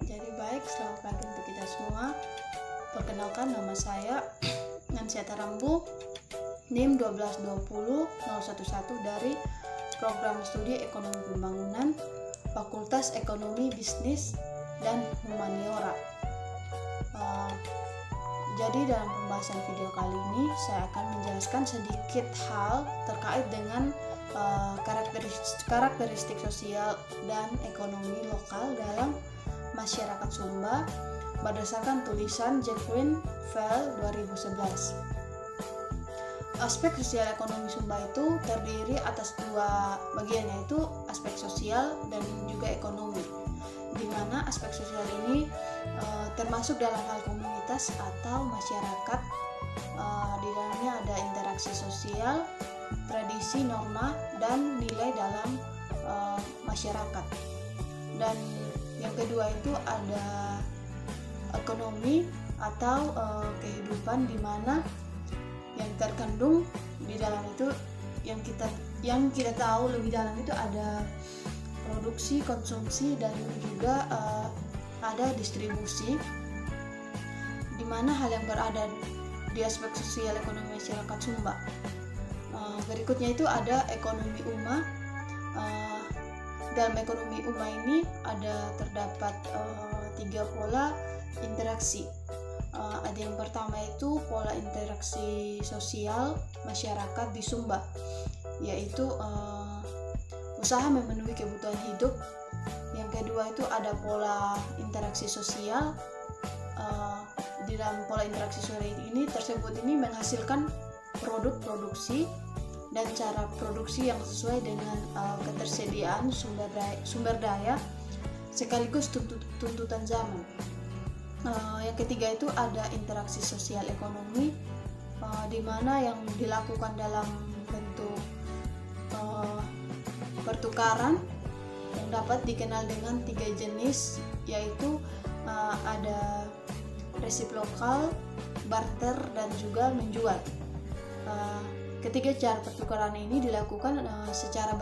Jadi baik, selamat pagi untuk kita semua. Perkenalkan, nama saya Nansiata Rambu, NIM 1220011 dari Program Studi Ekonomi Pembangunan, Fakultas Ekonomi Bisnis dan Humaniora. Jadi dalam pembahasan video kali ini saya akan menjelaskan sedikit hal terkait dengan karakteristik sosial dan ekonomi lokal dalam masyarakat Sumba berdasarkan tulisan Jacqueline Fell 2011. Aspek sosial ekonomi Sumba itu terdiri atas dua bagian, yaitu aspek sosial dan juga ekonomi, di mana aspek sosial ini termasuk dalam hal komunitas atau masyarakat. Di dalamnya ada interaksi sosial, tradisi, norma, dan nilai dalam masyarakat. Dan yang kedua itu ada ekonomi atau kehidupan, di mana yang terkandung di dalam itu yang kita tahu lebih dalam itu ada produksi, konsumsi, dan juga ada distribusi, di mana hal yang berada di aspek sosial ekonomi masyarakat Sumba. Berikutnya itu ada ekonomi umma. Dalam ekonomi umma ini terdapat 3 pola interaksi. Ada yang pertama itu pola interaksi sosial masyarakat di Sumba, yaitu usaha memenuhi kebutuhan hidup. Yang kedua itu ada pola interaksi sosial. Di dalam pola interaksi sosial ini menghasilkan produk produksi dan cara produksi yang sesuai dengan ketersediaan sumber daya sekaligus tuntutan zaman. Yang ketiga itu ada interaksi sosial ekonomi, di mana yang dilakukan dalam bentuk pertukaran yang dapat dikenal dengan 3 jenis, yaitu ada resiprokal, barter, dan juga menjual. Ketiga cara pertukaran ini dilakukan secara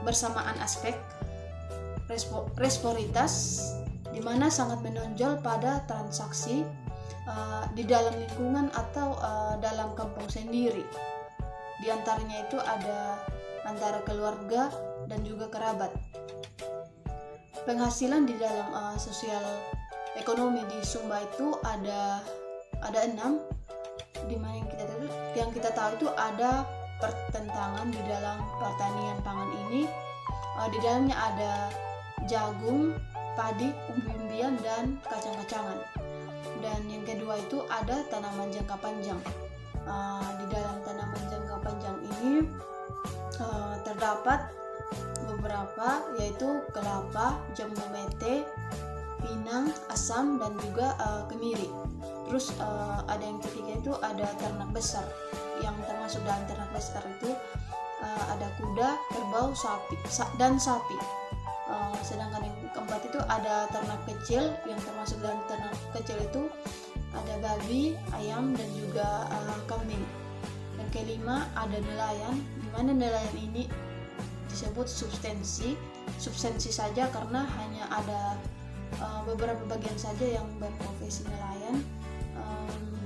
bersamaan aspek resiprositas, di mana sangat menonjol pada transaksi di dalam lingkungan atau dalam kampung sendiri. Di antaranya itu ada antara keluarga dan juga kerabat. Penghasilan di dalam sosial ekonomi di Sumba itu ada 6, di mana yang kita tahu itu ada pertentangan di dalam pertanian pangan ini. Di dalamnya ada jagung, padi, umbi-umbian, dan kacang-kacangan. Dan yang kedua itu ada tanaman jangka panjang. Di dalam tanaman jangka panjang ini terdapat beberapa, yaitu kelapa, jambu mete, pinang, asam, dan juga kemiri. Terus ada yang ketiga itu ada ternak besar. Yang termasuk dalam ternak besar itu ada kuda, kerbau, dan sapi. Sedangkan yang keempat itu ada ternak kecil. Yang termasuk dalam ternak kecil itu ada babi, ayam, dan juga kambing. Yang kelima ada nelayan, di mana nelayan ini disebut substansi saja, karena hanya ada beberapa bagian saja yang berprofesi nelayan.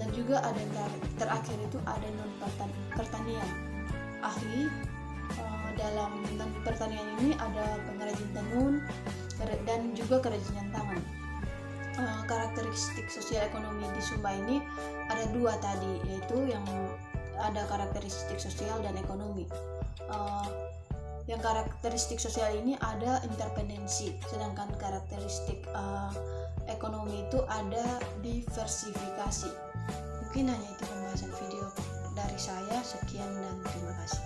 Dan juga ada yang terakhir itu ada non pertanian. Ahli dalam non pertanian ini ada pengrajin tenun dan juga kerajinan tangan. Karakteristik sosial ekonomi di Sumba ini ada 2 tadi, yaitu yang ada karakteristik sosial dan ekonomi. Yang karakteristik sosial ini ada interdependensi, sedangkan karakteristik ekonomi itu ada diversifikasi. Mungkin hanya itu pembahasan video dari saya. Sekian dan terima kasih.